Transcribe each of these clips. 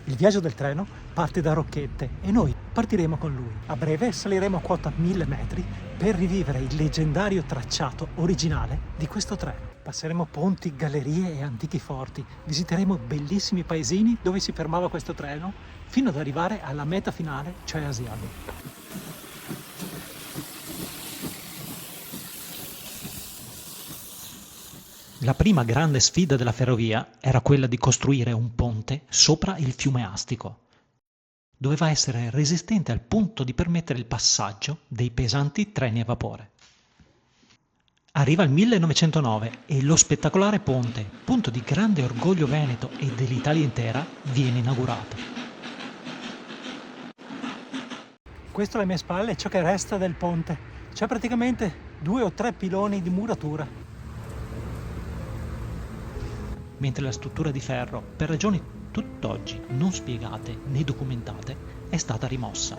Il viaggio del treno parte da Rocchette e noi partiremo con lui. A breve saliremo a quota 1000 metri per rivivere il leggendario tracciato originale di questo treno. Passeremo ponti, gallerie e antichi forti, visiteremo bellissimi paesini dove si fermava questo treno fino ad arrivare alla meta finale, cioè Asiago. La prima grande sfida della ferrovia era quella di costruire un ponte sopra il fiume Astico. Doveva essere resistente al punto di permettere il passaggio dei pesanti treni a vapore. Arriva il 1909 e lo spettacolare ponte, punto di grande orgoglio veneto e dell'Italia intera, viene inaugurato. Questo alle mie spalle è ciò che resta del ponte. C'è praticamente 2 o 3 piloni di muratura. Mentre la struttura di ferro, per ragioni tutt'oggi non spiegate né documentate, è stata rimossa.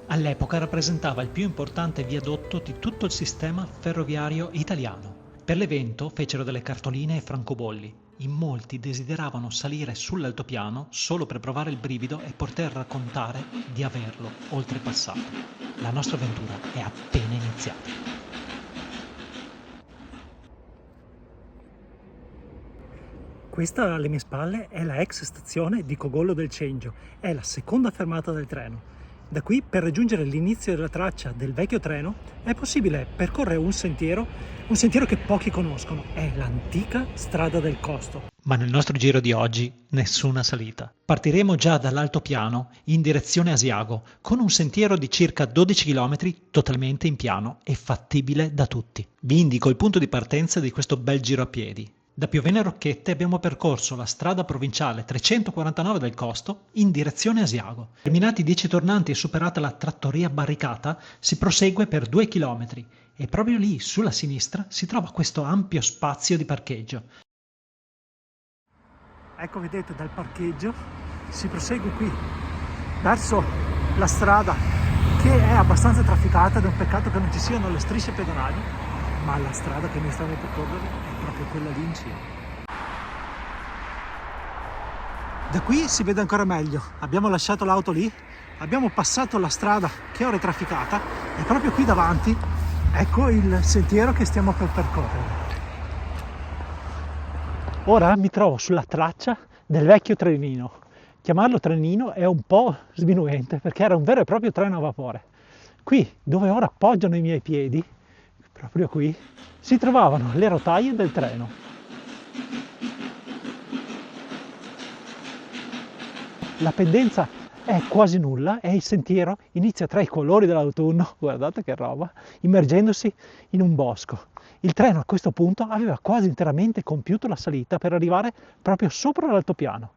All'epoca rappresentava il più importante viadotto di tutto il sistema ferroviario italiano. Per l'evento fecero delle cartoline e francobolli. In molti desideravano salire sull'altopiano solo per provare il brivido e poter raccontare di averlo oltrepassato. La nostra avventura è appena iniziata. Questa alle mie spalle è la ex stazione di Cogollo del Cengio, è la seconda fermata del treno. Da qui, per raggiungere l'inizio della traccia del vecchio treno, è possibile percorrere un sentiero che pochi conoscono, è l'antica strada del Costo. Ma nel nostro giro di oggi nessuna salita. Partiremo già dall'altopiano in direzione Asiago, con un sentiero di circa 12 km totalmente in piano e fattibile da tutti. Vi indico il punto di partenza di questo bel giro a piedi. Da Piovene Rocchette abbiamo percorso la strada provinciale 349 del Costo in direzione Asiago. Terminati i 10 tornanti e superata la trattoria barricata, si prosegue per 2 km e proprio lì, sulla sinistra, si trova questo ampio spazio di parcheggio. Ecco, vedete, dal parcheggio si prosegue qui verso la strada, che è abbastanza trafficata ed è un peccato che non ci siano le strisce pedonali, ma la strada che noi stiamo percorrendo è proprio quella lì in cima. Da qui si vede ancora meglio. Abbiamo lasciato l'auto lì, abbiamo passato la strada che ora è trafficata e proprio qui davanti ecco il sentiero che stiamo per percorrere. Ora mi trovo sulla traccia del vecchio trenino. Chiamarlo trenino è un po' sminuente perché era un vero e proprio treno a vapore. Qui, dove ora appoggiano i miei piedi, proprio qui, si trovavano le rotaie del treno. La pendenza è quasi nulla e il sentiero inizia tra i colori dell'autunno, guardate che roba, immergendosi in un bosco. Il treno a questo punto aveva quasi interamente compiuto la salita per arrivare proprio sopra l'altopiano.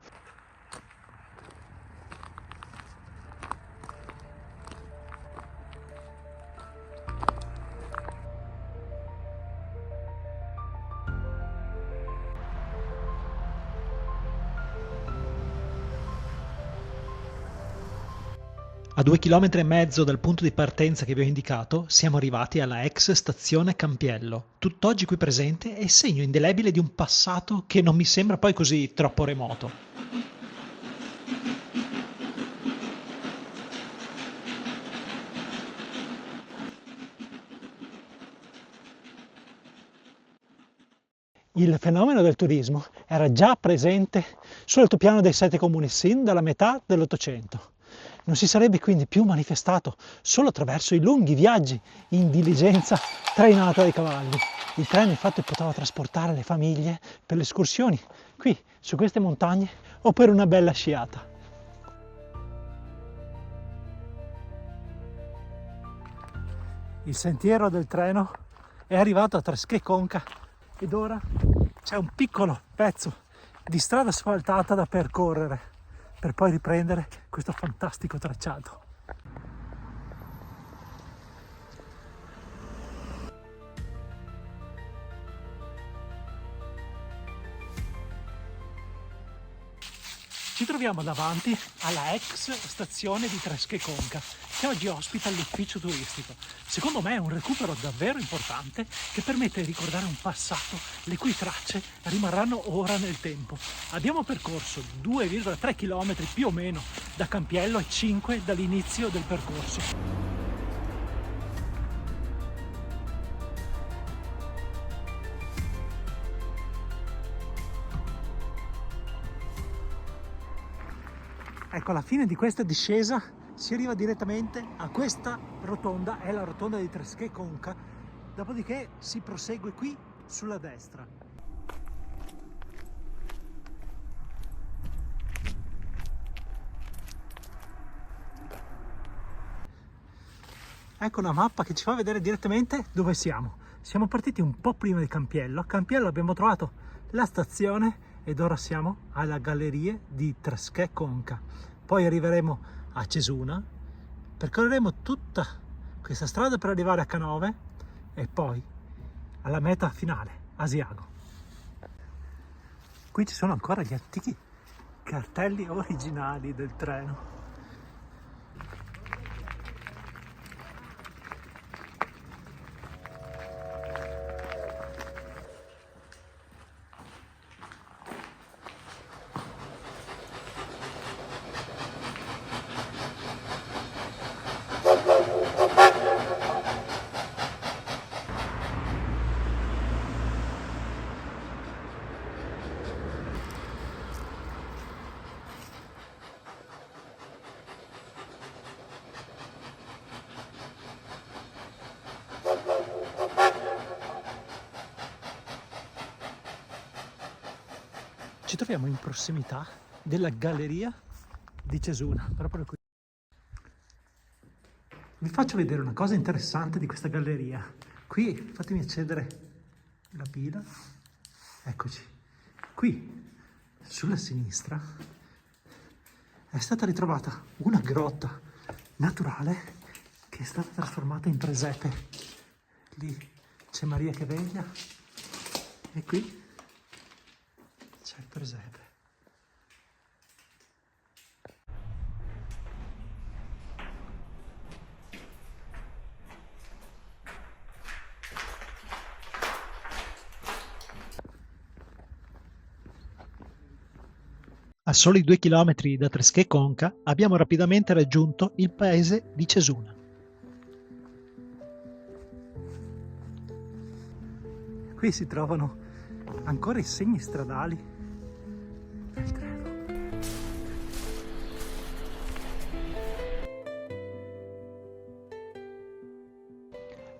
A 2,5 km dal punto di partenza che vi ho indicato, siamo arrivati alla ex stazione Campiello, tutt'oggi qui presente e segno indelebile di un passato che non mi sembra poi così troppo remoto. Il fenomeno del turismo era già presente sull'altopiano dei 7 comuni sin dalla metà dell'Ottocento. Non si sarebbe quindi più manifestato solo attraverso i lunghi viaggi in diligenza trainata dai cavalli. Il treno infatti poteva trasportare le famiglie per le escursioni qui, su queste montagne, o per una bella sciata. Il sentiero del treno è arrivato a Tresché Conca ed ora c'è un piccolo pezzo di strada asfaltata da percorrere per poi riprendere questo fantastico tracciato. Ci troviamo davanti alla ex stazione di Tresché Conca, che oggi ospita l'ufficio turistico. Secondo me è un recupero davvero importante che permette di ricordare un passato le cui tracce rimarranno ora nel tempo. Abbiamo percorso 2,3 km più o meno da Campiello e 5 dall'inizio del percorso. Ecco, alla fine di questa discesa si arriva direttamente a questa rotonda, è la rotonda di Tresché Conca, dopodiché si prosegue qui sulla destra. Ecco una mappa che ci fa vedere direttamente dove siamo. Siamo partiti un po' prima di Campiello. A Campiello abbiamo trovato la stazione ed ora siamo alla galleria di Tresché Conca. Poi arriveremo a Cesuna, percorreremo tutta questa strada per arrivare a Canove e poi alla meta finale, Asiago. Qui ci sono ancora gli antichi cartelli originali del treno. Ci troviamo in prossimità della galleria di Cesuna, proprio qui. Vi faccio vedere una cosa interessante di questa galleria. Qui, fatemi accendere la pila, eccoci. Qui, sulla sinistra, è stata ritrovata una grotta naturale che è stata trasformata in presepe. Lì c'è Maria che veglia e qui c'è il presepe. A soli 2 chilometri da Tresché Conca abbiamo rapidamente raggiunto il paese di Cesuna. Qui si trovano ancora i segni stradali del treno.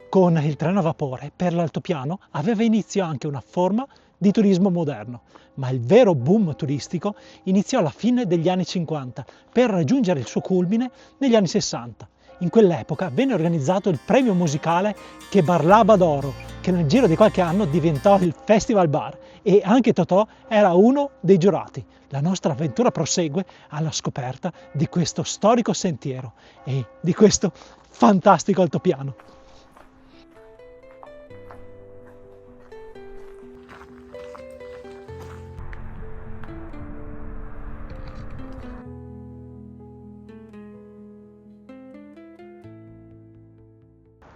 Con il treno a vapore per l'altopiano aveva inizio anche una forma di turismo moderno, ma il vero boom turistico iniziò alla fine degli anni 50 per raggiungere il suo culmine negli anni 60. In quell'epoca venne organizzato il premio musicale Che Barlaba d'Oro, che nel giro di qualche anno diventò il Festival Bar e anche Totò era uno dei giurati. La nostra avventura prosegue alla scoperta di questo storico sentiero e di questo fantastico altopiano.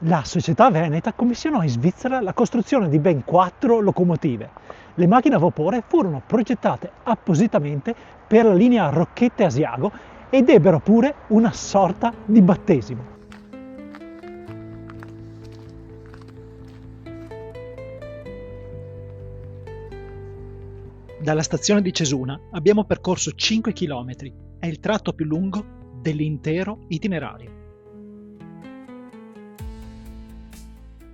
La società veneta commissionò in Svizzera la costruzione di ben 4 locomotive. Le macchine a vapore furono progettate appositamente per la linea Rocchette-Asiago ed ebbero pure una sorta di battesimo. Dalla stazione di Cesuna abbiamo percorso 5 km, è il tratto più lungo dell'intero itinerario.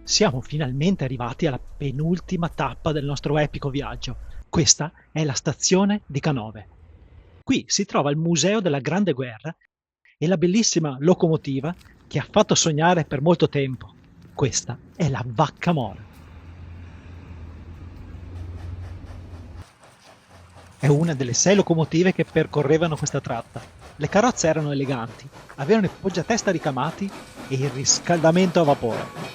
Siamo finalmente arrivati alla penultima tappa del nostro epico viaggio. Questa è la stazione di Canove. Qui si trova il Museo della Grande Guerra e la bellissima locomotiva che ha fatto sognare per molto tempo. Questa è la Vacca Mora. È una delle 6 locomotive che percorrevano questa tratta. Le carrozze erano eleganti, avevano i poggiatesta ricamati e il riscaldamento a vapore.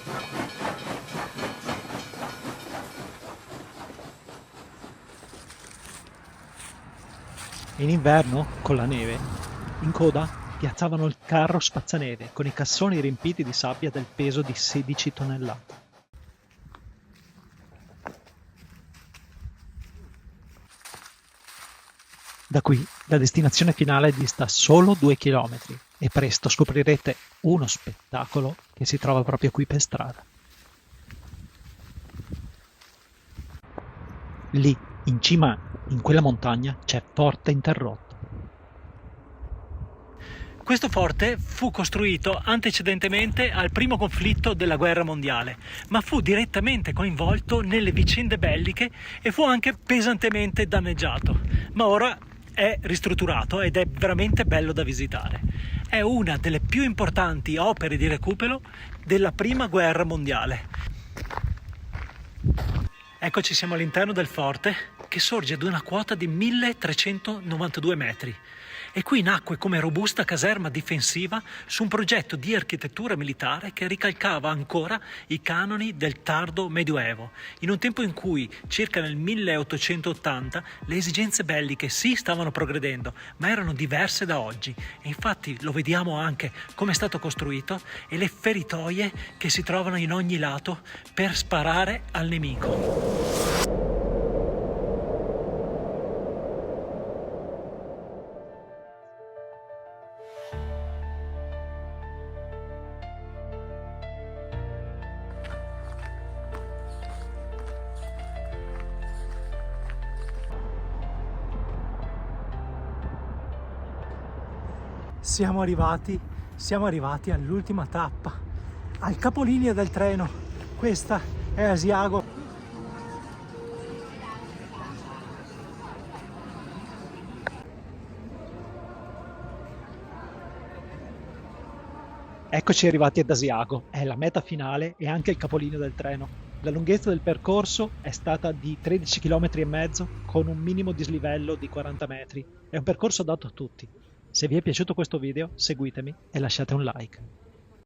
In inverno, con la neve, in coda piazzavano il carro spazzaneve con i cassoni riempiti di sabbia del peso di 16 tonnellate. Da qui la destinazione finale dista solo 2 chilometri e presto scoprirete uno spettacolo che si trova proprio qui per strada. Lì, in cima, in quella montagna, c'è Forte Interrotto. Questo forte fu costruito antecedentemente al primo conflitto della guerra mondiale, ma fu direttamente coinvolto nelle vicende belliche e fu anche pesantemente danneggiato, ma ora è ristrutturato ed è veramente bello da visitare. È una delle più importanti opere di recupero della prima guerra mondiale. Eccoci, siamo all'interno del forte che sorge ad una quota di 1392 metri e qui nacque come robusta caserma difensiva su un progetto di architettura militare che ricalcava ancora i canoni del tardo Medioevo, in un tempo in cui, circa nel 1880, le esigenze belliche sì stavano progredendo, ma erano diverse da oggi e infatti lo vediamo anche come è stato costruito e le feritoie che si trovano in ogni lato per sparare al nemico. Siamo arrivati all'ultima tappa, al capolinea del treno. Questa è Asiago. Eccoci arrivati ad Asiago, è la meta finale e anche il capolinea del treno. La lunghezza del percorso è stata di 13 km e mezzo con un minimo dislivello di 40 metri. È un percorso adatto a tutti. Se vi è piaciuto questo video, seguitemi e lasciate un like.